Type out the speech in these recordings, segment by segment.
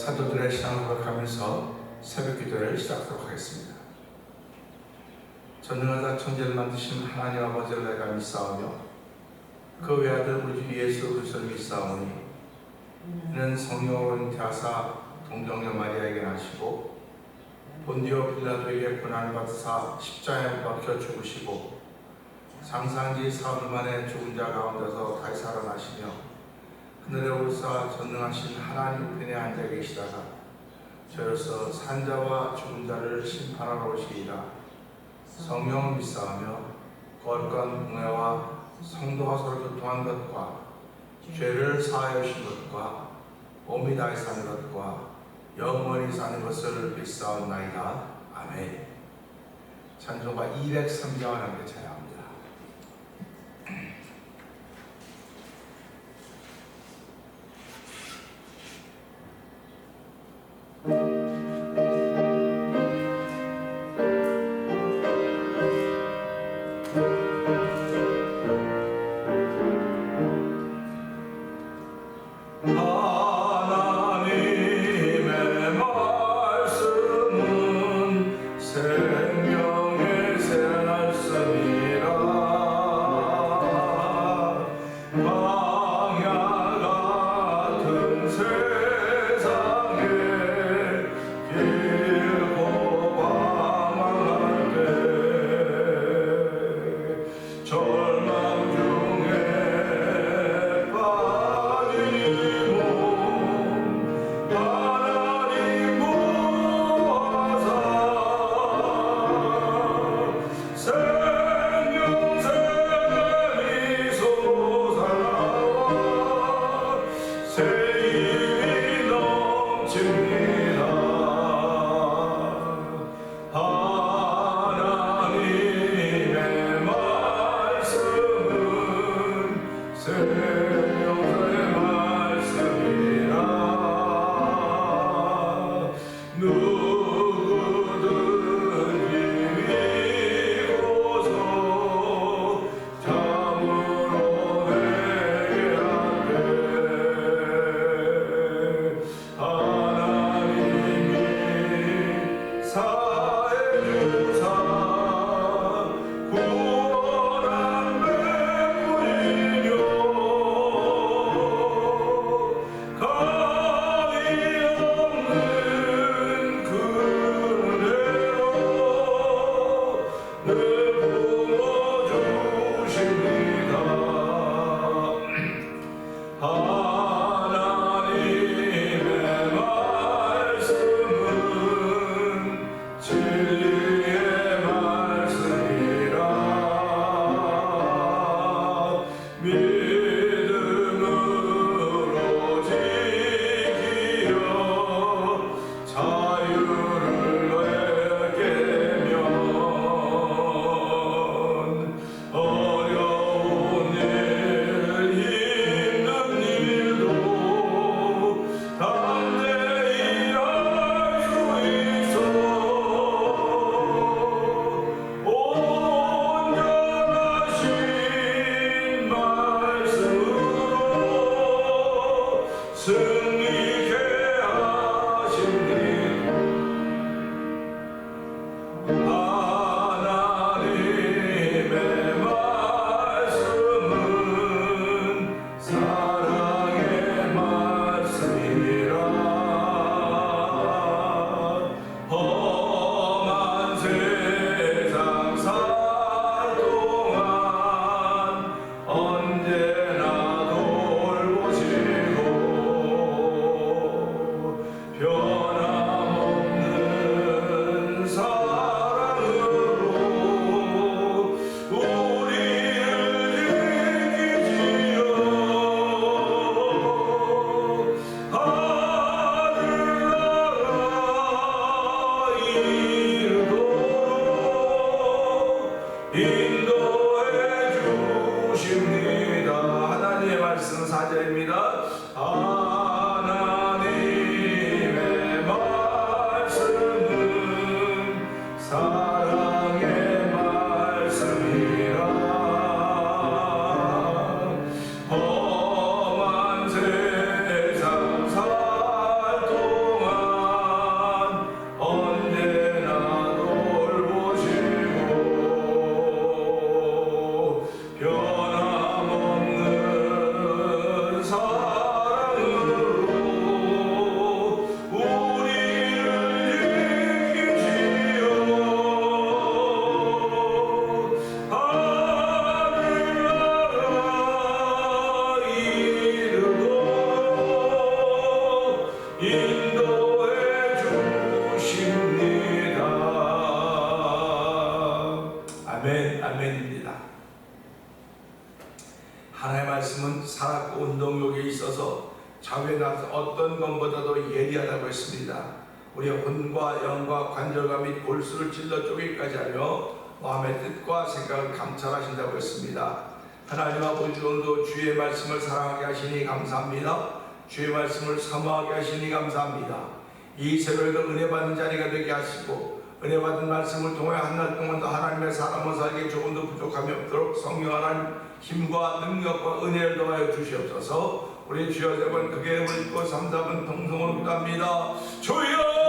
사도들의 신앙을 고백하면서 새벽 기도를 시작하도록 하겠습니다. 전능하사 천지를 만드신 하나님 아버지를 내가 믿사오며 그 외아들 우리 주 예수 그리스도를 믿사오니 이는 성령으로 잉태하사 동정녀 마리아에게 나시고 본디오 빌라도에게 고난을 받으사 십자가에 박혀 죽으시고 상상지 사흘 만에 죽은 자 가운데서 다시 살아나시며 하늘에 오르사 전능하신 하나님 편에 앉아 계시다가 저로서 산자와 죽은 자를 심판하러 오시리라. 성령을 믿사오며 거룩한 공회와 성도가 서로 교통한 것과 죄를 사하여 주신 것과 몸이 다시 사는 것과 영원히 사는 것을 믿사옵나이다. 아멘. 찬송가 203장을 함께 찬양합니다. 인도해 주십니다. 아멘. 아멘입니다. 하나님의 말씀은 살았고 운동력에 있어서 자외 나서 어떤 것보다도 예리하다고 했습니다. 우리의魂과 영과 관절과 및 골수를 찔러 쪼개기까지 하며 마음의 뜻과 생각을 감찰하신다고 했습니다. 하나님 아버지, 오늘도 주의 말씀을 사랑하게 하시니 감사합니다. 주의 말씀을 사모하게 하시니 감사합니다. 이 새벽에도 은혜 받는 자리가 되게 하시고 은혜 받은 말씀을 통해 한 날 동안도 하나님의 사람을 살기에 조금도 부족함이 없도록 성령 하나님 힘과 능력과 은혜를 더하여 주시옵소서. 우리 주여 세 번 크게 이름을 읽고 3, 4분 통성으로 기도합니다. 주여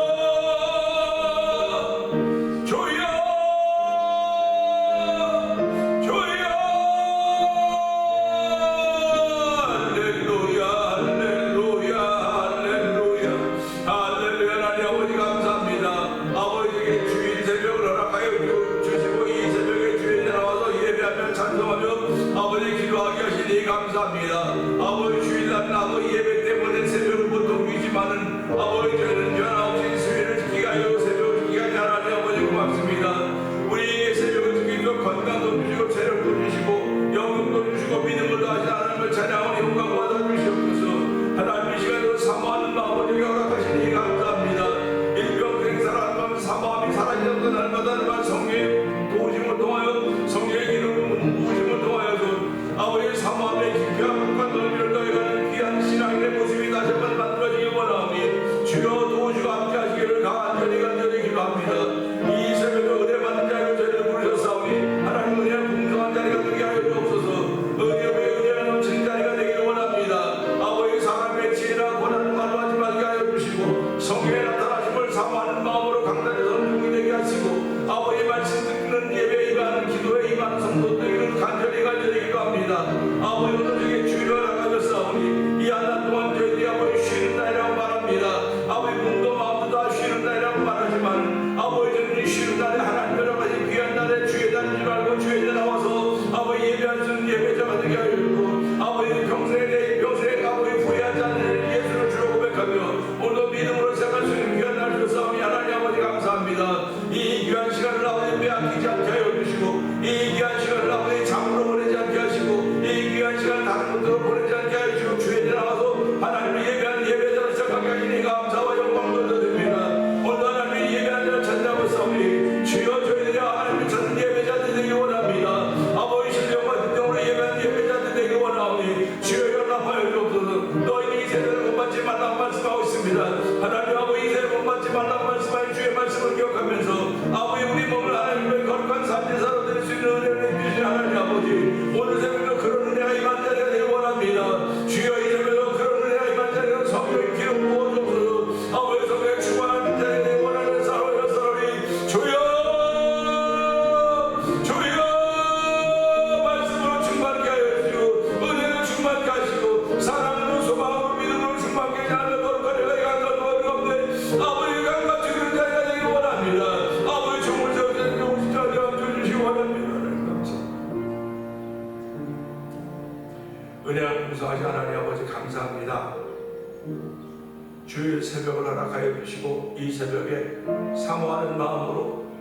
주일 새벽을 허락하여 주시고 이 새벽에 사모하는 마음으로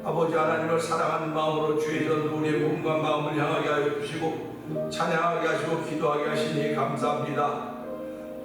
아버지 하나님을 사랑하는 마음으로 주의 전도 우리의 몸과 마음을 향하게 하여 주시고 찬양하게 하시고 기도하게 하시니 감사합니다.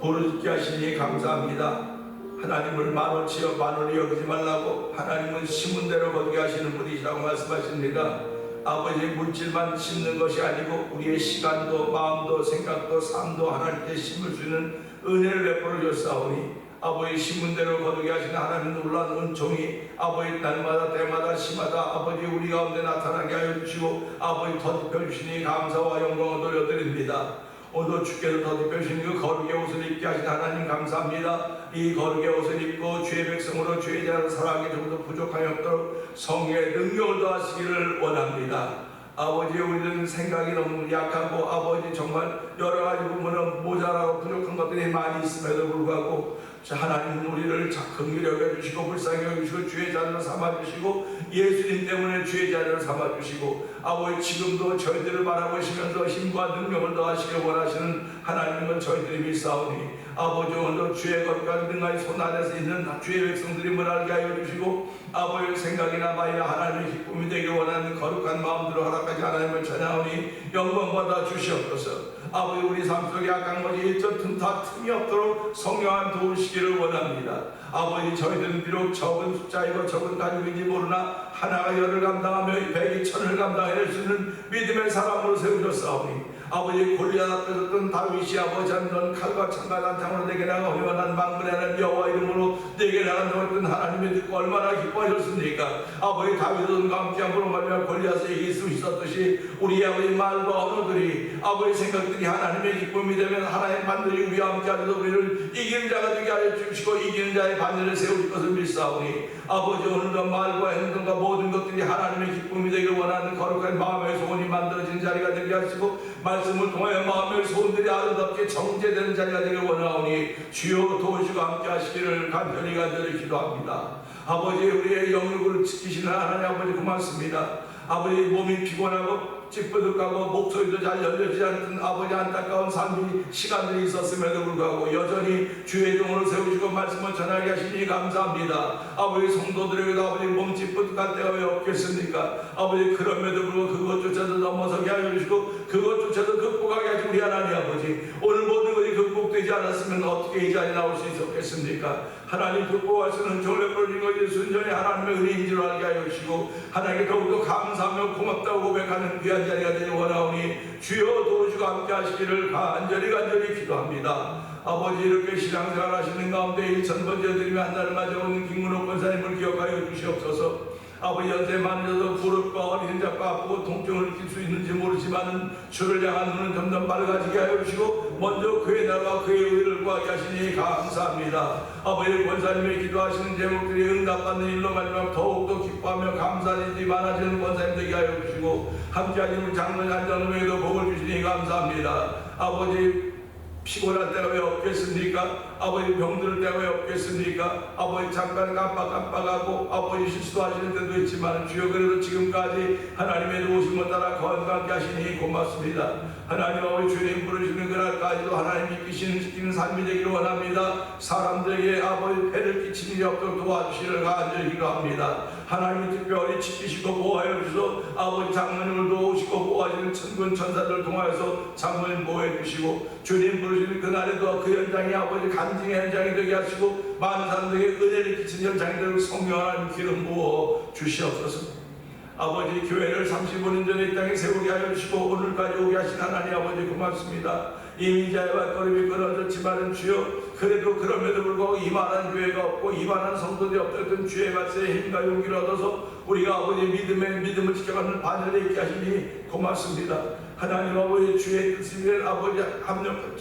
부르짖게 하시니 감사합니다. 하나님을 만원치여 만원이 여기지 말라고 하나님은 심은 대로 거두게 하시는 분이시라고 말씀하십니다. 아버지 물질만 심는 것이 아니고 우리의 시간도 마음도 생각도 삶도 하나님께 심을 수 있는 은혜를 베풀어 줬사오니 아버지 심은 대로 거두게 하시는 하나님 놀라운 은총이 아버지 날마다 때마다 시마다 아버지 우리 가운데 나타나게 하여 주시고 아버지 더듬혀 주시니 감사와 영광을 돌려드립니다. 오늘 주께서 더듬혀 주신 그 거룩의 옷을 입게 하신 하나님 감사합니다. 이 거룩의 옷을 입고 주의 백성으로 주의 자를 사랑하기 조금도 부족함이 없도록 성령의 능력을 더하시기를 원합니다. 아버지 우리는 생각이 너무 약하고 아버지 정말 여러 가지 부분은 모자라고 부족한 것들이 많이 있음에도 불구하고 하나님은 우리를 긍휼히 여겨주시고 불쌍히 여겨주시고 주의 자녀로 삼아주시고 예수님 때문에 주의 자녀로 삼아주시고 아버지 지금도 저희들을 바라보시면서 힘과 능력을 더하시길 원하시는 하나님은 저희들이 믿사오니 아버지 오늘도 주의 거룩한 능하의 손 안에서 있는 주의 백성들임을 알게 하여 주시고 아버지의 생각이나 말이나 하나님의 기쁨이 되길 원하는 거룩한 마음으로 허락하지 하나님을 찬양하오니 영광받아 주시옵소서. 아버지 우리 삶 속에 약한 것이 일절 틈타 틈이 없도록 성령한 도우시기를 원합니다. 아버지 저희들은 비록 적은 숫자이고 적은 가족인지 모르나 하나가 열을 감당하며 백이 천을 감당해낼 수 있는 믿음의 사람으로 세우셨사오니 아버지 골리앗 앞에 섰던 다윗이 아버지 넌 칼과 창과 단창으로 내게 나가 원한 만군의 하나님 여호와 이름으로 내게 나간다고 했던 하나님의 듣고 얼마나 기뻐하셨습니까? 아버지 다윗은 감기함으로 말미암아 골리앗을 이길 수 있었듯이 우리 아버지 말과 언어들이 아버지 생각들이 하나님의 기쁨이 되면 하나님 반드시 우리와 함께 하셔서 우리를 이기는 자가 되게 하여 주시고 이기는 자의 반열을 세우실 것을 믿사오니 아버지 오늘도 말과 행동과 모든 것들이 하나님의 기쁨이 되길 원하는 거룩한 마음의 소원이 만들어진 자리가 되게 하시고 말씀을 통하여 마음의 소원들이 아름답게 정제되는 자리가 되길 원하오니 주여 도우시고 함께 하시기를 간절히 기도합니다. 아버지 우리의 영역을 지키시는 하나님 아버지 고맙습니다. 아버지 몸이 피곤하고 찌뿌듯하고 목소리도 잘 열려지지 않던 아버지 안타까운 삶이 시간들이 있었음에도 불구하고 여전히 주의 종으로 세우시고 말씀을 전하게 하시니 감사합니다. 아버지 성도들에게도 아버지 몸 찌뿌듯한 때가 왜 없겠습니까? 아버지 그럼에도 불구하고 그것조차도 넘어서게 하여 주시고 그것조차도 극복하게 하시고 우리 하나님 아버지 오늘 모든 것이 극복되지 않았으면 어떻게 이 자리에 나올 수 있었겠습니까? 하나님 극복할 수 있는 졸려 버린 것이 순전히 하나님의 은혜인 줄 알게 하여 주시고 하나님께 더욱더 감사하며 고맙다고 고백하는 귀한 자리가 되길 원하오니 주여 도우시고 함께 하시기를 간절히 기도합니다. 아버지 이렇게 신앙생활 하시는 가운데 1000번째 드리며 한 달을 맞아오는 김문옥 권사님을 기억하여 주시옵소서. 아버지 연세 많으셔서 무릎과 어린 자가 아프고 통증을 느낄 수 있는지 모르지만 주를 향한 눈은 점점 밝아지게 하여 주시고 먼저 그의 나라와 그의 의를 구하게 하시니 감사합니다. 아버지 권사님의 기도하시는 제목들이 응답받는 일로 말미암아 더욱더 기뻐하며 감사한 일이 많아지는 권사님 되게 하여 주시고 함께하신 우리 장로님 안전후에도 복을 주시니 감사합니다. 아버지 피곤할 때가 왜 없겠습니까? 아버지 병들 때가 왜 없겠습니까? 아버지 잠깐 깜빡하고 아버지 실수도 하시는 때도 있지만 주여 그래도 지금까지 하나님의 도우심을 따라 건강하게 하시니 고맙습니다. 하나님 아버지 주님 부르시는 그날까지도 하나님 이끄시는 지키는 삶이 되기를 원합니다. 사람들에게 아버지 폐를 끼치는 일이 없도록 도와주시기를 간절히 기도합니다. 하나님이 특별히 지키시고 보호하여 주셔서 아버지 장로님을 도우시고 보호하시는 천군 천사들을 통하여서 장로님 보호해 주시고 주님 부르시는 그날에도 그 현장이 아버지 간증의 현장이 되게 하시고 많은 사람들에게 은혜를 끼치는 현장이 되도록 성령 하나님 기름 부어 주시옵소서. 아버지 교회를 35년 전에 이 땅에 세우게 하여 주시고 오늘까지 오게 하신 하나님 아버지 고맙습니다. 이미 자의 발걸음이 끊어졌지만 주여 그래도 그럼에도 불구하고 이만한 교회가 없고 이만한 성도들이 없었던 주의 말씀에 힘과 용기를 얻어서 우리가 아버지 믿음을 지켜가는 반열에 있게 하시니 고맙습니다. 하나님 아버지 주의 뜻을 위해 아버지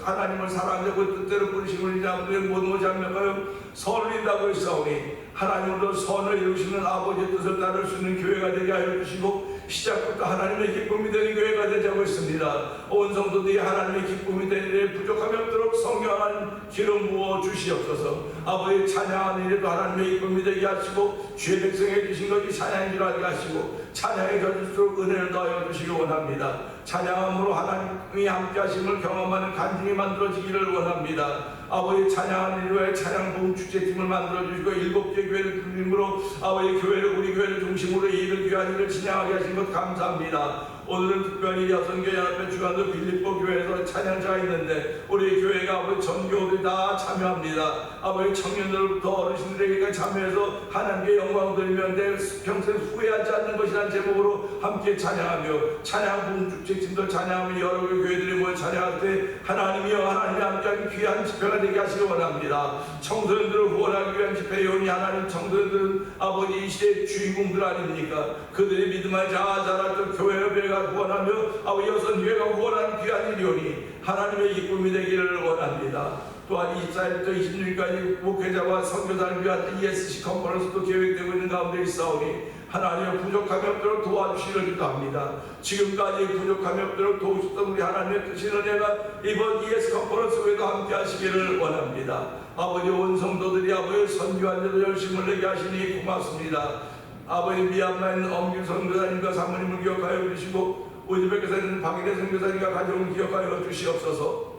하나님을 사랑하고 뜻대로 부르심을 이제 아버지의 모든 것을 합력하여 선을 인다고 했사오니 하나님으로 선을 이루시는 아버지의 뜻을 따를 수 있는 교회가 되게 하여 주시고 시작부터 하나님의 기쁨이 되는 교회가 되자고 했습니다. 온 성도들이 하나님의 기쁨이 되는 일에 부족함이 없도록 성령 하나님 기름 부어 주시옵소서. 아버지 찬양하는 일에도 하나님의 기쁨이 되게 하시고 주의 백성에 주신 것이 찬양인 줄 알게 하시고 찬양에 젖을수록 은혜를 더하여 주시기 원합니다. 찬양함으로 하나님이 함께 하심을 경험하는 간증이 만들어지기를 원합니다. 아버지 찬양하는 일에 찬양봉 축제팀을 만들어주시고 7개 교회를 중심으로 아버지 교회를 우리 교회를 중심으로 이를 귀한 일을 진행하게 하신 것 감사합니다. 오늘은 특별히 여성교회 연합회 주관도 빌립보 교회에서 찬양자가 있는데 우리 교회가 아버지 전교들이 다 참여합니다. 아버지 청년들부터 어르신들에게 참여해서 하나님께 영광 돌리며 내 평생 후회하지 않는 것이라는 제목으로 함께 찬양하며 찬양 봉축제팀도 찬양하며 여러 교회들이 모여 찬양할 때 하나님이여 하나님이 함께하는 귀한 집회가 되게 하시기 원합니다. 청소년들을 구원하기 위한 집회이오니 하나님 청소년들은 아버지 이 시대의 주인공들 아닙니까? 그들의 믿음을 자라서 교회 협회가 구원하며 아버지 여선교회가 구원하는 귀한 일이오니 하나님의 기쁨이 되기를 원합니다. 또한 24일부터 26일까지 목회자와 선교사를 위한 ESC 컨퍼런스도 계획되고 있는 가운데 있사오니 하나님의 부족함이 없도록 도와주시기를 기도합니다. 지금까지 부족함이 없도록 도우셨던 우리 하나님의 크신 은혜가 이번 ESC 컨퍼런스 외에도 함께 하시기를 원합니다. 아버지 온 성도들이 아버지 선교하는 데도 열심을 내게 하시니 고맙습니다. 아버지 미얀마에 있는 엄규 선교사님과 사모님을 기억하여 주시고 우즈베크에 있는 박일혜 선교사님과 가정을 기억하여 주시옵소서.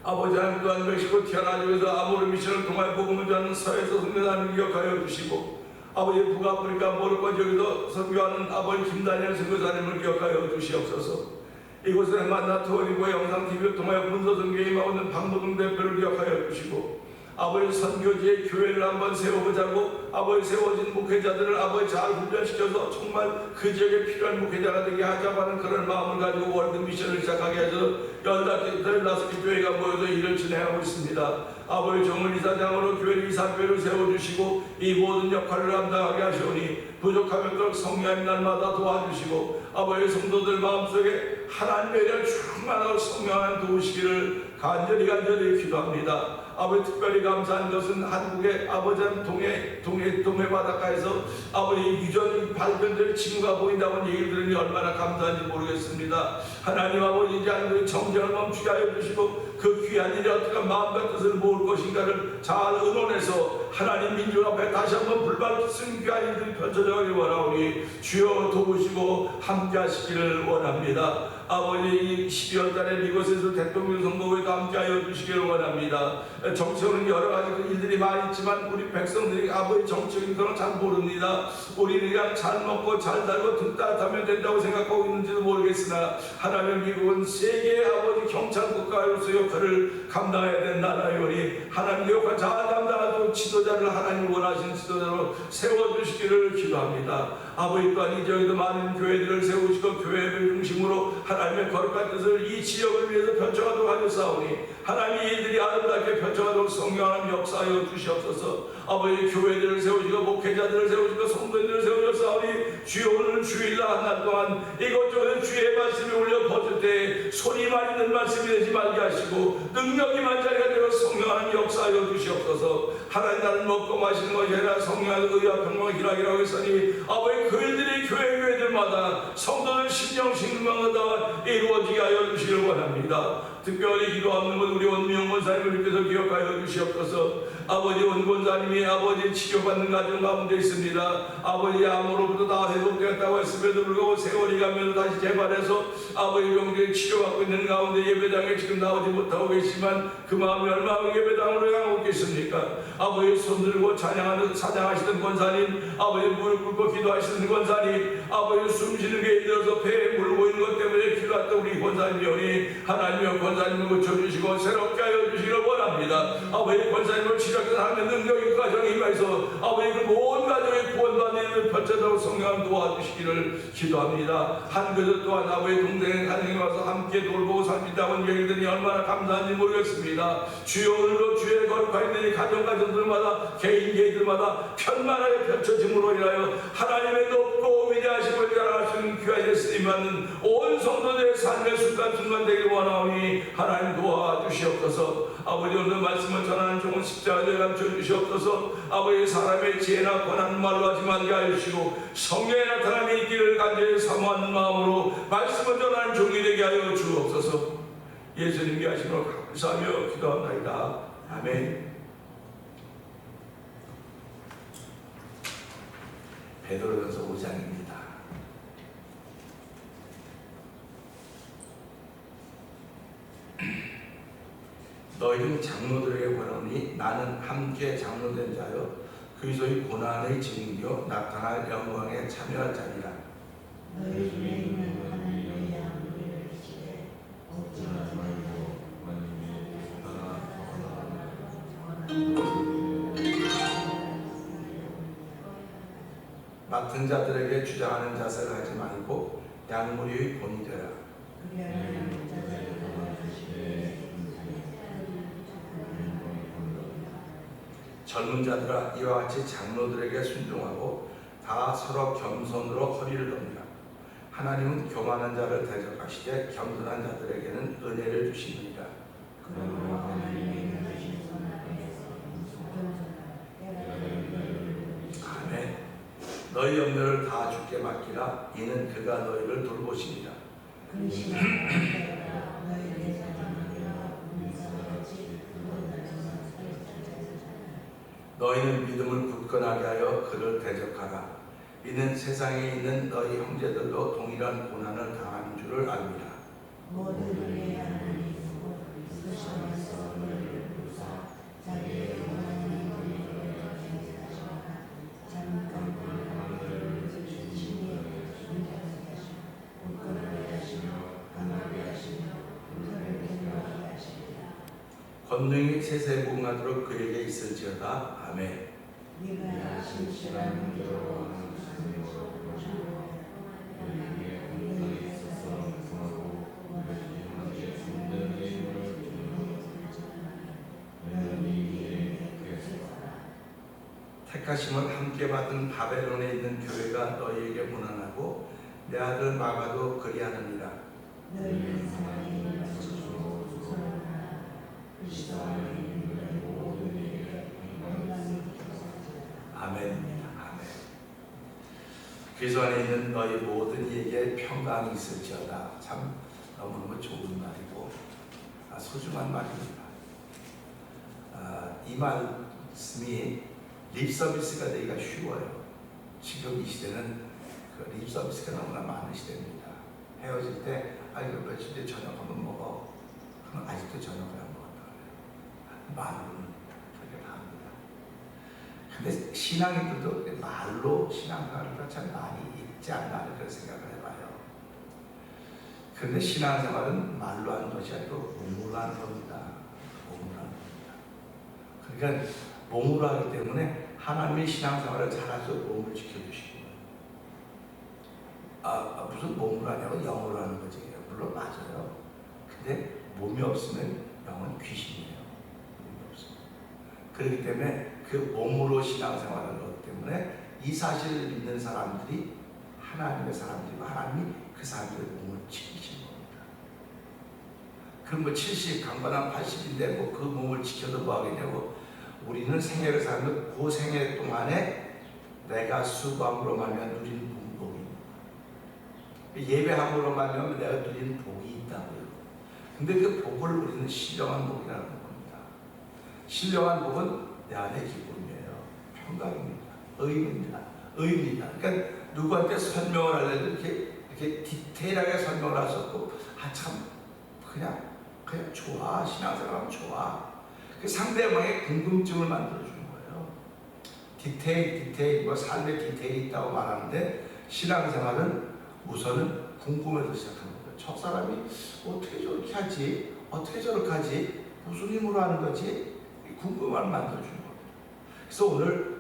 아버지 하나님 또한 멕시코 티아나주에서 아모르 미션을 통하여 복음을 전하는 서해서 선교사님을 기억하여 주시고 아버지 북아프리카 모로코 지역에서 선교하는 아버지 김다니엘 선교사님을 기억하여 주시옵소서. 이곳에 만나 토리고 영상TV를 통하여 문서선교에 임하고 있는 박노동 대표를 기억하여 주시고 아버지 선교지의 교회를 한번 세워보자고 아버지 세워진 목회자들을 아버지 잘 훈련시켜서 정말 그 지역에 필요한 목회자가 되게 하자고 하는 그런 마음을 가지고 월드 미션을 시작하게 해서 15개 교회가 모여서 일을 진행하고 있습니다. 아버지 정을 이사장으로 교회를 이사교회를 세워주시고 이 모든 역할을 감당하게 하시오니 부족하면 성령님 날마다 도와주시고 아버지 성도들 마음속에 하나님의 대한 충만하고 성령한 도우시기를 간절히 기도합니다. 아버지 특별히 감사한 것은 한국의 아버지 동해 바닷가에서 아버지 유전 발견될 징후가 보인다는 얘기를 들으니 얼마나 감사한지 모르겠습니다. 하나님 아버지 이제 한국의 정쟁을 멈추게 하여 주시고 그 귀한 일이 어떻게 마음과 뜻을 모을 것인가를 잘 의논해서 하나님 민족 앞에 다시 한번 불발쓴 귀한 일들이 펼쳐져가기 원하오니 주여 도우시고 함께 하시기를 원합니다. 아버지 12월 달에 미국에서 대통령 선거에도 함께하여 주시기를 원합니다. 정치적으로는 여러 가지 일들이 많이 있지만 우리 백성들이 아버지 정치적인 것은 잘 모릅니다. 우리는 그냥 잘 먹고 잘 살고 등 따뜻하면 된다고 생각하고 있는지도 모르겠으나 하나님 미국은 세계의 아버지 경찰 국가로서 역할을 감당해야 되는 나라이오니 하나님 역할 잘 감당하도록 지도자를 하나님 원하시는 지도자로 세워주시기를 기도합니다. 아버지 또한 이 지역에도 많은 교회들을 세우시고 교회를 중심으로 하나님의 거룩한 뜻을 이 지역을 위해서 펼쳐가도록 하셨사오니 하나님의 일들이 아름답게 펼쳐가도록 성령 하나님 역사하여 주시옵소서. 아버지 교회들을 세우시고 목회자들을 세우시고 성도들을 세우셨사오니 주여 오늘 주일날 한 날 동안 이곳저곳에 주의 말씀이 울려 퍼질 때 손이 많이 있는 말씀이 되지 말게 하시고 능력이 만자리가 되어 성령 하나님 역사하여 주시옵소서. 하나님 나를 먹고 마시는 것이 아니라 성령의 의와 평강과 희락이라고 했으니 아버지 그 일들이 교회들마다 성도들 심령심망마다 이루어지게 하여 주시길 원합니다. 특별히 기도하는 것 우리 원미영 권사님을 위해서 기억하여 주시옵소서. 아버지 원권사님이 아버지 치료받는 가정 가운데 있습니다. 아버지 암으로부터 다 회복되었다고 했음에도 불구하고 세월이 가면서 다시 재발해서 아버지 병들이 치료받고 있는 가운데 예배당에 지금 나오지 못하고 계시지만 그 마음이 얼마나 예배당으로 향하고 있겠습니까? 아버지 손들고 사냥하시던 권사님, 아버지 무릎 꿇고 기도하시는 권사님, 아버지 숨쉬는 게 힘들어서 배에 물고 있는 것 때문에 기도했던 우리 권사님이오니 하나님의 권사님을 고쳐주시고 새롭게 하여 주시기를 원합니다. 아버지 권사님을 치료하는 하나님의 능력이 가정에 임해서 아버지 그 모든 가정의 구원받는 일을 펼쳐도록 성령 도와주시기를 기도합니다. 한 그릇 또한 아버지 동생의 가정에 와서 함께 돌보고 살피다고 얘기들이 얼마나 감사한지 모르겠습니다. 주여 오늘도 주의 거룩한 일이 가정들마다 개인들마다 편만하게 펼쳐짐으로 인하여 하나님의 높고 위대하심을 자랑하시는 귀한 예수님 받는 온 성도들의 삶의 순간순간 되길 원하오니 하나님 도와주시옵소서. 아버지 오늘 말씀을 전하는 종은 십자가에 감춰주시옵소서. 아버지 사람의 지혜나 권한 말로 하지 말게 하여 주시고 성령의 나타남이 있기를 간절히 사모하는 마음으로 말씀을 전하는 종이 되게 하여 주옵소서. 예수님께 하시므로 감사하며 기도합니다. 아멘. 베드로전서 5장입니다. 너희는 장로들에게 권하오니 나는 함께 장로된 자여 그리스도의 고난의 증인이요 나타날 영광에 참여할 자니라. 너희 중에 있는 하나님의 양을 주시되 걱정하지 말고 맡은 자들에게 주장하는 자세를 하지 말고 양무리의 본이 되라. 젊은 자들아 이와 같이 장로들에게 순종하고 다 서로 겸손으로 허리를 돕니다. 하나님은 교만한 자를 대적하시되 겸손한 자들에게는 은혜를 주시느니라. 아멘. 너희 염려를 다 주께 맡기라. 이는 그가 너희를 돌보시니라. 너희는 믿음을 굳건하게 하여 그를 대적하라. 이는 세상에 있는 너희 형제들도 동일한 고난을 당하는 줄을 압니다. 모든 우리의 하나님이시고 이끄시면서 너희를 부사 자기의 영원한 너희를 행하시거나 잠깐 너희를 친히 존재하게 하시고 굳건하게 하시며 강하게 하시며 너를 견고하게 하시리라. 권능이 세세에 무궁하도록 그에게 있을지어다. 아멘. 네가 신실한 문제로 하나님으로 보시고 너희에게 공평히 있어서 성하고 너희 형제 손들의 힘을 택하심을 함께 받은 바벨론에 있는 교회가 너희에게 문안하고 내 아들 마가도 그리하느니라. 너희는 하나님의 말씀으로 주소하나 그리스도 하나님의 모든 일에 영광이 있으리라. 아멘입니다. 아멘. 그리스도 안에 있는 너희 모든 이에게 평강이 있을지어다. 참 너무너무 좋은 말이고 소중한 말입니다. 이 말씀이 립서비스가 되기가 쉬워요. 지금 이 시대는 그 립서비스가 너무나 많은 시대입니다. 헤어질 때 이거 며칠 뒤에 저녁 한번 먹어. 그럼 아직도 저녁을 안 먹었다 그래요. 말로는 그렇게 합니다. 근데 신앙인들도 말로 신앙생활을 참 많이 있지 않나 그런 생각을 해봐요. 그런데 신앙생활은 말로 하는 것이 아니고 몸으로 하는 겁니다. 몸으로 하는 겁니다. 그러니까 몸으로 하기 때문에 하나님의 신앙생활을 잘해서 몸을 지켜주시고 무슨 몸으로 하냐고 영으로 하는 거지. 물론 맞아요. 근데 몸이 없으면 영은 귀신이에요. 몸이 없으면. 그렇기 때문에 그 몸으로 신앙생활을 하기 때문에 이 사실을 믿는 사람들이 하나님의 사람들이고 하나님이 그 사람들의 몸을 지키시는 겁니다. 그럼 뭐 70, 강건한 80인데 뭐 그 몸을 지켜도 뭐 하겠냐고. 우리는 생애를 살면 그 생애 동안에 내가 수고함으로 말면 누리는 복이 예배함으로 말면 내가 누리는 복이 있다고요. 근데 그 복을 우리는 신령한 복이라는 겁니다. 신령한 복은 내 안의 기쁨이에요. 평강입니다. 의입니다. 그러니까 누구한테 설명을 하려도 이렇게 디테일하게 설명을 할 수 없고 참 그냥 좋아. 신앙생활하면 좋아. 그 상대방의 궁금증을 만들어주는 거예요. 디테일, 뭐 삶의 디테일이 있다고 말하는데 신앙생활은 우선은 궁금해서 시작하는 거예요. 저 사람이 어떻게 저렇게 하지? 어떻게 저렇게 하지? 무슨 힘으로 하는 거지? 궁금함을 만들어주는 겁니다. 그래서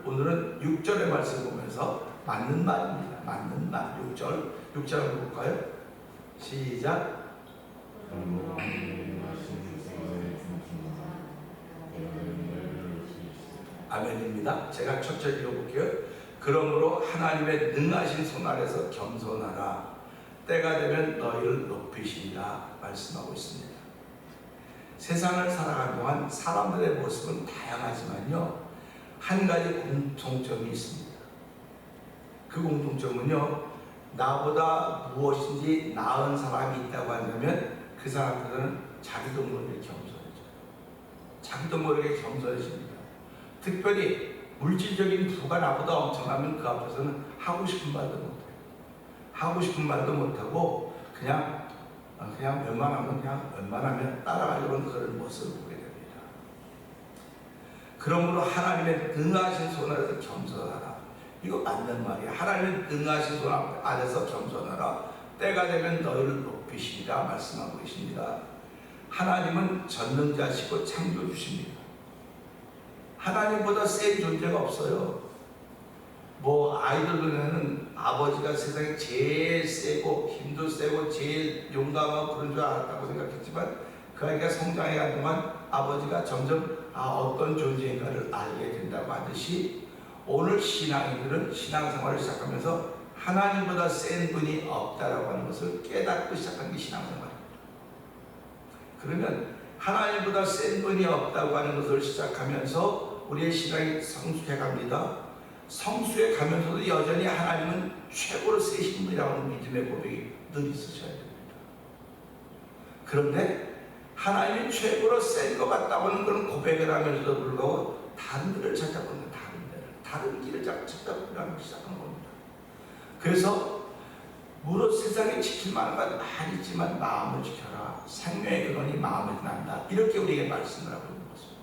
오늘은 6절의 말씀을 보면서 맞는 말입니다. 맞는 말. 6절 한번 볼까요? 시작. 아멘입니다. 제가 천천히 읽어볼게요. 그러므로 하나님의 능하신 손 아래서 겸손하라. 때가 되면 너희를 높이시리라 말씀하고 있습니다. 세상을 살아가는 동안 사람들의 모습은 다양하지만요, 한 가지 공통점이 있습니다. 그 공통점은요, 나보다 무엇인지 나은 사람이 있다고 한다면 그 사람들은 자기도 모르게 겸손해져요. 자기도 모르게 겸손해집니다. 특별히 물질적인 부가 나보다 엄청나면 그 앞에서는 하고 싶은 말도 못해요. 하고 싶은 말도 못하고 그냥 웬만하면 따라가려는 그런 모습을 보게 됩니다. 그러므로 하나님의 능하신 손 아래서 겸손하라. 이거 맞는 말이에요. 하나님의 능하신 손 아래서 겸손하라. 때가 되면 너희를 높이시리라 말씀하고 계십니다. 하나님은 전능자시고 창조주십니다. 하나님보다 센 존재가 없어요. 뭐 아이들 눈에는 아버지가 세상에 제일 세고 힘도 세고 제일 용감하고 그런 줄 알았다고 생각했지만 그 아이가 성장해가는 동안 아버지가 점점 어떤 존재인가를 알게 된다고 하듯이 오늘 신앙인들은 신앙생활을 시작하면서 하나님보다 센 분이 없다라고 하는 것을 깨닫고 시작한 게 신앙생활입니다. 그러면 하나님보다 센 분이 없다고 하는 것을 시작하면서 우리의 신앙이 성숙해 갑니다. 성숙해 가면서도 여전히 하나님은 최고로 세신 분이라고 하는 믿음의 고백이 늘 있으셔야 됩니다. 그런데 하나님이 최고로 센 것 같다고 하는 그런 고백을 하면서도 불구하고 다른 데를 찾아보는 다른 길을 찾아보기 시작한 겁니다. 그래서 무릇 세상에 지킬 만한 건 많이 있지만 마음을 지켜라. 생명의 근원이 마음에서 난다. 이렇게 우리에게 말씀을 하고 있는 것입니다.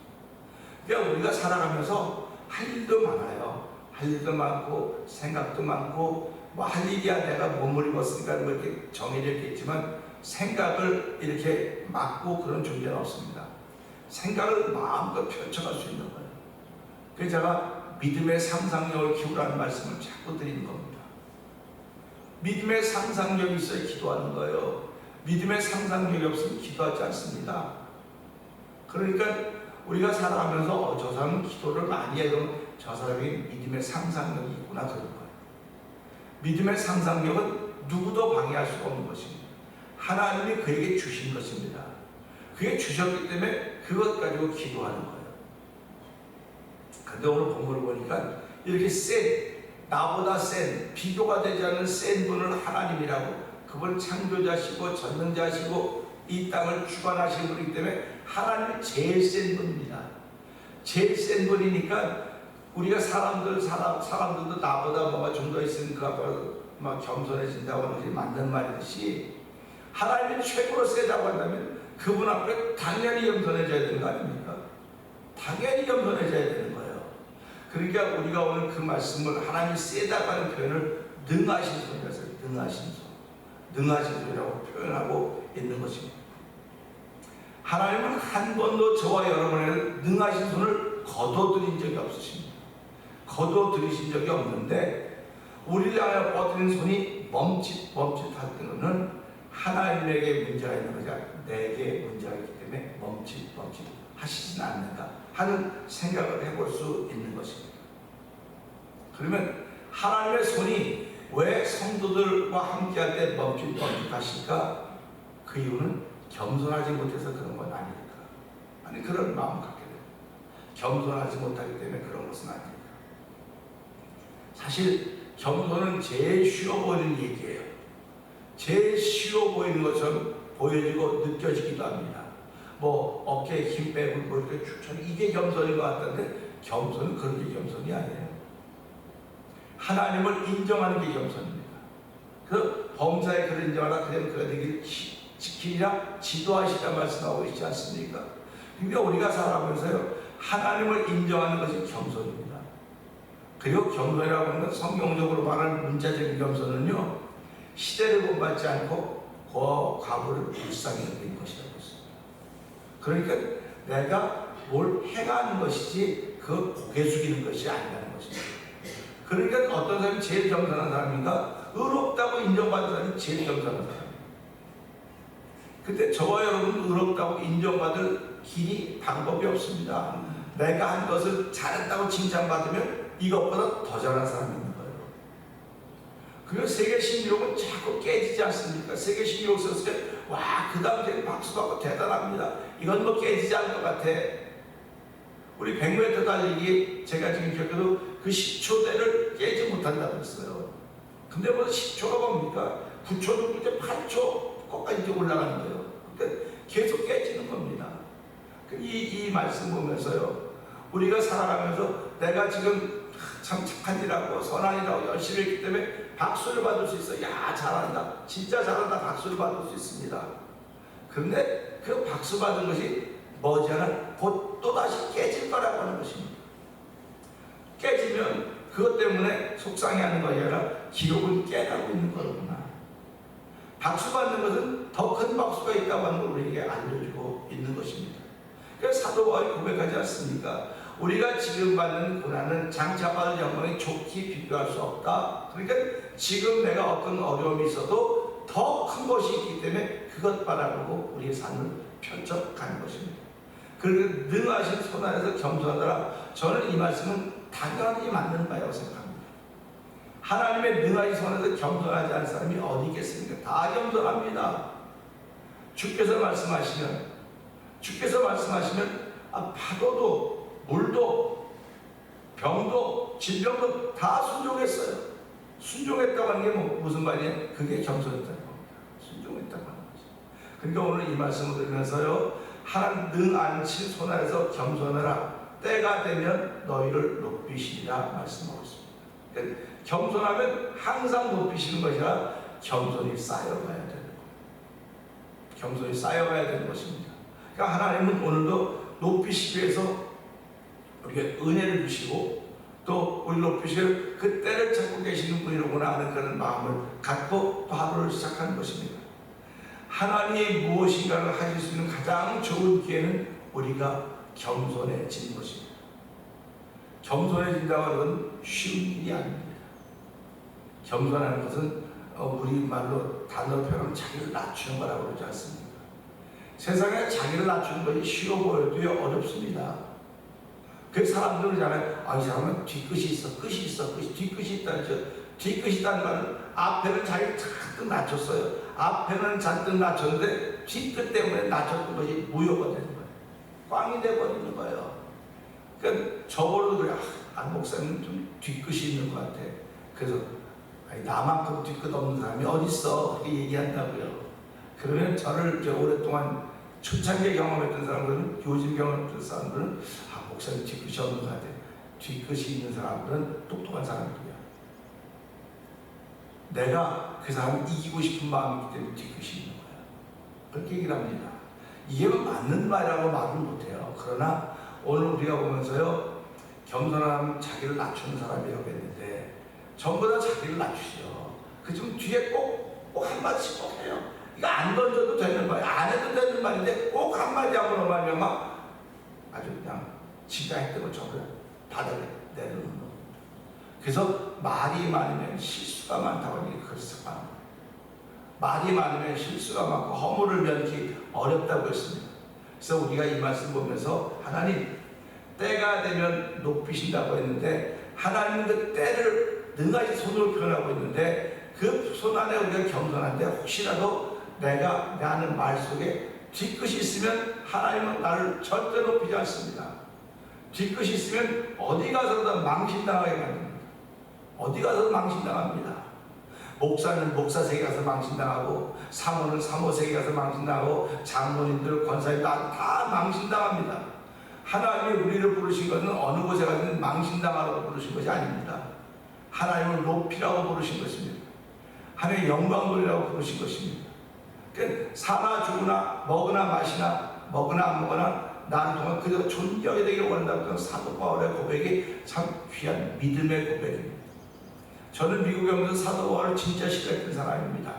그러니까 우리가 살아가면서 할 일도 많아요. 할 일도 많고 생각도 많고 뭐 할 일이야 내가 몸을 입었으니까 뭐 이렇게 정해져 있겠지만 생각을 이렇게 막고 그런 존재는 없습니다. 생각을 마음껏 펼쳐갈 수 있는 거예요. 그래서 제가 믿음의 상상력을 키우라는 말씀을 자꾸 드리는 겁니다. 믿음의 상상력이 있어야 기도하는 거예요. 믿음의 상상력이 없으면 기도하지 않습니다. 그러니까 우리가 살아가면서 저 사람은 기도를 많이 해요. 그러면 저 사람이 믿음의 상상력이 있구나 그런 거예요. 믿음의 상상력은 누구도 방해할 수가 없는 것입니다. 하나님이 그에게 주신 것입니다. 그게 주셨기 때문에 그것 가지고 기도하는 거예요. 근데 오늘 본문을 보니까 이렇게 나보다 센, 비교가 되지 않는 센 분을 하나님이라고, 그분 창조자시고 전능자시고 이 땅을 주관하신 분이기 때문에 하나님이 제일 센 분입니다. 제일 센 분이니까 우리가 사람들도 나보다 뭐가 좀 더 있으면 그 앞으로 막 겸손해진다고 하는 것이 맞는 말이듯이 하나님이 최고로 세다고 한다면 그분 앞에 당연히 겸손해져야 되는 거 아닙니까? 당연히 겸손해져야 되는 거예요. 그러니까 우리가 오늘 그 말씀을 하나님이 세다고 하는 표현을 능하신 손이라서 능하신 손이라고 표현하고 있는 것입니다. 하나님은 한 번도 저와 여러분의 능하신 손을 거둬들인 적이 없으십니다. 거둬들이신 적이 없는데 우리를 향해 뻗드린 손이 멈칫할 때는 하나님에게 문제가 있는 거죠. 내게 문제가 있기 때문에 멈칫 하시진 않는다 하는 생각을 해볼 수 있는 것입니다. 그러면 하나님의 손이 왜 성도들과 함께할 때 멈칫 하실까? 그 이유는 겸손하지 못해서 그런 건 아닐까? 아니 그런 마음을 갖게 돼요. 겸손하지 못하기 때문에 그런 것은 아닙니다. 사실 겸손은 제일 쉬워 보이는 얘기예요. 제일 쉬워 보이는 것처럼 보여지고 느껴지기도 합니다. 뭐 어깨에 힘 빼고 뭐 이렇게 추천, 이게 겸손인 것 같던데 겸손은 그런 게 겸손이 아니에요. 하나님을 인정하는 게 겸손입니다. 그 범사에 그를 인정하라 그러면 그가 되길 지키리라 지도하시라 말씀하고 있지 않습니까? 그러니까 우리가 살아가면서요 하나님을 인정하는 것이 겸손입니다. 그리고 겸손이라고 하는 건 성경적으로 말하는 문자적인 겸손은요 시대를 본받지 않고 과거를 불쌍히 여기는 것이라고 했습니다. 그러니까 내가 뭘 행하는 것이지 그 고개 숙이는 것이 아니라는 것입니다. 그러니까 어떤 사람이 제일 겸손한 사람인가? 의롭다고 인정받는 사람이 제일 겸손한 사람입니다. 근데 저와 여러분은 의롭다고 인정받을 길이 방법이 없습니다. 내가 한 것을 잘했다고 칭찬받으면 이것보다 더 잘한 사람이 있는 거예요. 그리고 세계 신기록은 자꾸 깨지지 않습니까? 세계 신기록 썼을 때 와, 그 당시에 박수받고 대단합니다. 이건 뭐 깨지지 않을 것 같아. 우리 100m 달리기 제가 지금 기억해도 그 10초대를 깨지 못한다고 했어요. 근데 뭐 10초가 뭡니까? 9초도 이제 8초 거기까지 이제 올라가는 거예요. 그러니까 계속 깨지는 겁니다. 이 말씀 보면서요. 우리가 살아가면서 내가 지금 참 착한 일하고 선한 일하고 열심히 했기 때문에 박수를 받을 수 있어요. 야 잘한다. 진짜 잘한다. 박수를 받을 수 있습니다. 그런데 그 박수 받은 것이 머지않아 곧 또다시 깨질 거라고 하는 것입니다. 깨지면 그것 때문에 속상해하는 것이 아니라 기록은 깨가고 있는 거구나. 박수 받는 것은 더 큰 박수가 있다고 하는 걸 우리에게 알려주고 있는 것입니다. 그래서 사도 바울이 고백하지 않습니까? 우리가 지금 받는 고난은 장차 받을 영광에 좋게 비교할 수 없다. 그러니까 지금 내가 어떤 어려움이 있어도 더 큰 것이 있기 때문에 그것 바라보고 우리의 삶을 펼쳐가는 것입니다. 그리고 능하신 손 안에서 겸손하더라. 저는 이 말씀은 당연히 맞는 바라고 생각합니다. 하나님의 능하신 손 안에서 겸손하지 않은 사람이 어디 있겠습니까? 다 겸손합니다. 주께서 말씀하시면 파도도 물도 병도 질병도 다 순종했어요. 순종했다고 하는 게 무슨 말이에요? 그게 겸손했다는 겁니다. 순종했다고 하는 거죠. 그러니까 오늘 이 말씀을 들으면서요 하나님 능 안친 손 아래서 겸손하라. 때가 되면 너희를 높이시리라 말씀하고 있습니다. 그러니까 겸손하면 항상 높이시는 것이 아니라 겸손히 쌓여가야 되는 거예요. 겸손히 쌓여가야 되는 것입니다. 그러니까 하나님은 오늘도 높이시기 위해서 우리에게 은혜를 주시고 또 우리 높이실 그 때를 찾고 계시는 분이로구나 하는 그런 마음을 갖고 또 하루를 시작하는 것입니다. 하나님이 무엇인가를 하실 수 있는 가장 좋은 기회는 우리가 겸손해지는 것입니다. 겸손해진다고 하는 건 쉬운 일이 아닙니다. 겸손하는 것은 우리말로 단어로 표현하면 자기를 낮추는 거라고 그러지 않습니까? 세상에 자기를 낮추는 것이 쉬워 보여도 어렵습니다. 그래서 사람들은 그러잖아요. 이 사람은 뒤끝이 있어, 끝이 있어, 뒤끝이 있다는 거. 뒤끝이 있다는 말은 앞에는 자기를 잔뜩 낮췄어요. 앞에는 잔뜩 낮췄는데 뒤끝 때문에 낮췄던 것이 무효가 되는 거예요. 꽝이 돼버리는 거예요. 그러니까 저걸로 그래. 목사님 좀 뒤끝이 있는 것 같아. 그래서 나만큼 뒤끝 없는 사람이 어딨어? 이렇게 얘기한다고요. 그러면 저를 오랫동안 초창기에 경험했던 사람들은, 요즘 경험했던 사람들은 목사님 뒤끝이 없는 것 같아. 뒤끝이 있는 사람들은 똑똑한 사람들이야. 내가 그 사람을 이기고 싶은 마음이기 때문에 뒤끝이 있는 거야. 그렇게 얘기를 합니다. 이게 맞는 말이라고 말은 못해요. 그러나 오늘 우리가 보면서요, 겸손함 자기를 낮추는 사람이라고 했는데 전부 다 자기를 낮추죠. 그좀 뒤에 꼭 한마디씩 꼭 해요. 이거 안 던져도 되는 말, 안 해도 되는 말인데 꼭 한마디 하고 말하면 아주 그냥 지가 했던 것처럼 바닥에 내려놓는 겁니다. 그래서 말이 많으면 실수가 많다고 하니 그렇습니다. 말이 많으면 실수가 많고 허물을 면하기 어렵다고 했습니다. 그래서 우리가 이 말씀 보면서 하나님 때가 되면 높이신다고 했는데 하나님은 그 때를 능하게 손으로 표현하고 있는데 그 손 안에 우리가 겸손한데 혹시라도 내가 내 하는 말 속에 뒤끝이 있으면 하나님은 나를 절대 높이지 않습니다. 뒤끝이 있으면 어디 가서도 망신당하게 만듭니다. 어디 가서도 망신당합니다. 목사는 목사세계 가서 망신당하고 사모는 사모세계 가서 망신당하고 장로님들 권사님들 다 망신당합니다. 하나님이 우리를 부르신 것은 어느 곳에 가든 망신당하라고 부르신 것이 아닙니다. 하나님을 높이라고 부르신 것입니다. 하나님의 영광 돌리라고 부르신 것입니다. 그러니까 사나 죽으나 먹으나 마시나 먹으나 안 먹으나 나를 통한 그저 존경이 되기를 원한다고 사도 바울의 고백이 참 귀한 믿음의 고백입니다. 저는 미국에 오면서 사도 바울을 진짜 싫어했던 사람입니다.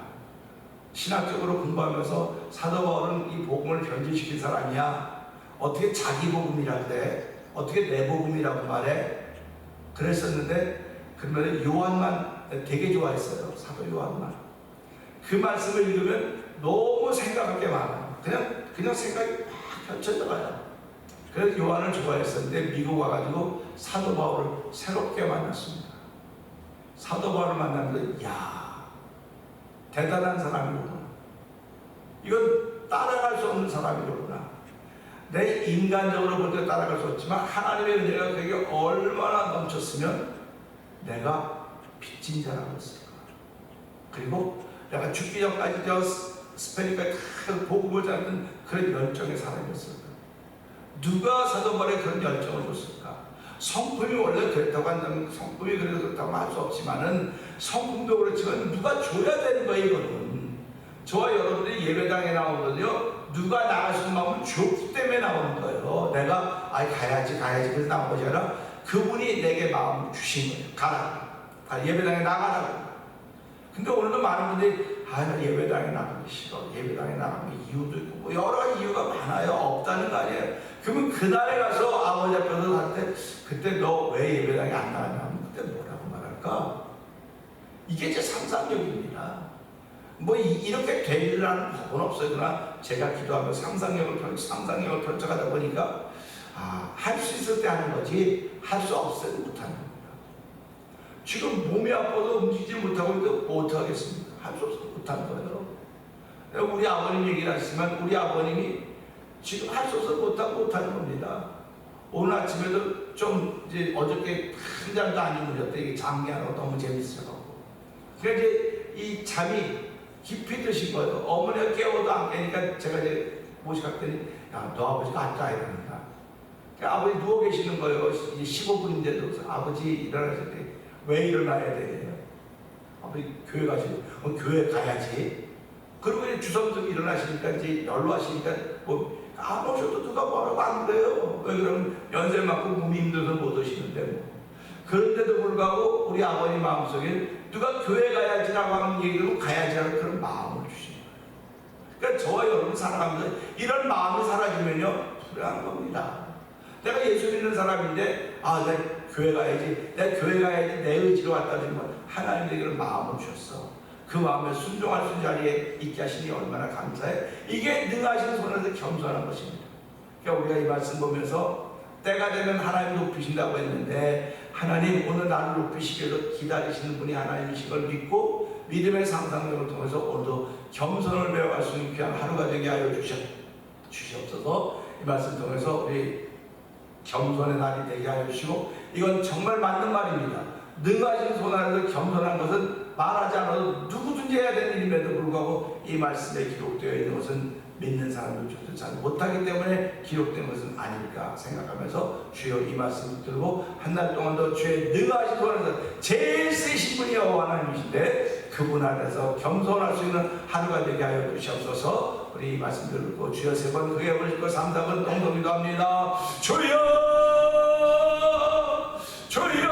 신학적으로 공부하면서 사도 바울은 이 복음을 변질시킨 사람이야. 어떻게 자기 복음이라 그래? 어떻게 내 복음이라고 말해? 그랬었는데 그러면 요한만 되게 좋아했어요. 사도 요한만. 그 말씀을 읽으면 너무 생각할 게 많아요. 그냥 생각이 막 펼쳐져가요. 그래서 요한을 좋아했었는데 미국 와가지고 사도 바울을 새롭게 만났습니다. 사도 바울을 만났는데 야 대단한 사람이구나. 이건 따라갈 수 없는 사람이구나. 내 인간적으로 볼 때 따라갈 수 없지만 하나님의 은혜가 그에게 얼마나 넘쳤으면 내가 빚진 자라고 했을까. 그리고 내가 죽기 전까지 저 스페인까지 다 복음을 잡는 그런 열정의 사람이었을까. 누가 사도 바울에 그런 열정을 줬을까. 성품이 원래 그렇다고 한다면 성품이 그렇다고 할 수 없지만은 성품도 그렇지만 누가 줘야 되는 거예요. 이거는 저와 여러분들이 예배당에 나오면요 누가 나가시는 마음을 줬기 때문에 나오는 거예요. 내가 가야지 그래서 나온 것이 아니라 그분이 내게 마음을 주신 거예요. 가라 예배당에 나가라고. 근데 오늘도 많은 분들이 나 예배당에 나가기 싫어. 예배당에 나가는 이유도 있고 뭐 여러 가지 이유가 많아요. 없다는 거 아니에요. 그러면 그날에 가서 아버지 앞에서 할 때 그때 너 왜 예배당에 안 나가냐 하면 그때 뭐라고 말할까? 이게 제 상상력입니다. 뭐 이렇게 되리라는 법은 없어요. 그러나 제가 기도하며 상상력을 펼쳐가다 보니까 할 수 있을 때 하는 거지 할 수 없을 때 못하는 겁니다. 지금 몸이 아파도 움직이지 못하고 있는데 못하겠습니다. 할 수 없어서 못하는 거예요. 우리 아버님 얘기를 하시지만 우리 아버님이 지금 할 수 없어서 못하는 겁니다. 오늘 아침에도 좀 이제 어저께 한 잠도 안 주무셨대. 이게 장기하고 너무 재밌어갖고. 그러니까 이제 이 잠이 깊이 드신 거예요. 어머니가 깨워도 안 깨니까 제가 이제 모시고 갔더니 야, 너 아버지가 앉아 이러니까 아버지 누워 계시는 거예요. 이제 15분인데도 아버지 일어나실 때 왜 일어나야 돼요? 아버지 교회 가시고 교회 가야지. 그리고 이제 주섬주섬 일어나시니까 이제 연로하시니까 뭐 안 오셔도 누가 뭐라고 안 그래요. 왜 그러면 연세 많고 몸이 힘들어서 못 오시는데 뭐. 그런데도 불구하고 우리 아버지 마음속에 누가 교회 가야지라고 하는 얘기를 가야지라는 그런 마음을 주시는 거예요. 그러니까 저와 여러분 살아가면서 이런 마음이 사라지면요 불행한 겁니다. 내가 예수 믿는 사람인데 내가 교회 가야지, 내가 교회 가야지 내 의지로 왔다지만 하나님께 그런 마음을 주셨어. 그 마음에 순종할 수 있는 자리에 있게 하시니 얼마나 감사해. 이게 능하신 손에서 겸손한 것입니다. 그러니까 우리가 이 말씀 보면서 때가 되면 하나님 높이신다고 했는데 하나님 오늘 나를 높이시기 위해서 기다리시는 분이 하나님이신 걸 믿고 믿음의 상상력을 통해서 오늘도 겸손을 배워갈 수 있는 귀한 하루가 되게 하여 주시옵소서. 이 말씀 통해서 우리 겸손의 날이 되게 하여 주시고, 이건 정말 맞는 말입니다. 능하신 손 안에서 겸손한 것은 말하지 않아도 누구든지 해야 되는 일임에도 불구하고 이 말씀에 기록되어 있는 것은 믿는 사람들조차 잘 못하기 때문에 기록된 것은 아닐까 생각하면서 주여 이 말씀을 들고 한 달 동안 더 주의 능하신 손 안에서 제일 세신 분이 여호와 하나님이신데 그분 안에서 겸손할 수 있는 하루가 되게 하여 주시옵소서. 우리 이 말씀 듣고 주여 세 번 크게 부르시고 3, 4번 동동기도 합니다. 주여 주여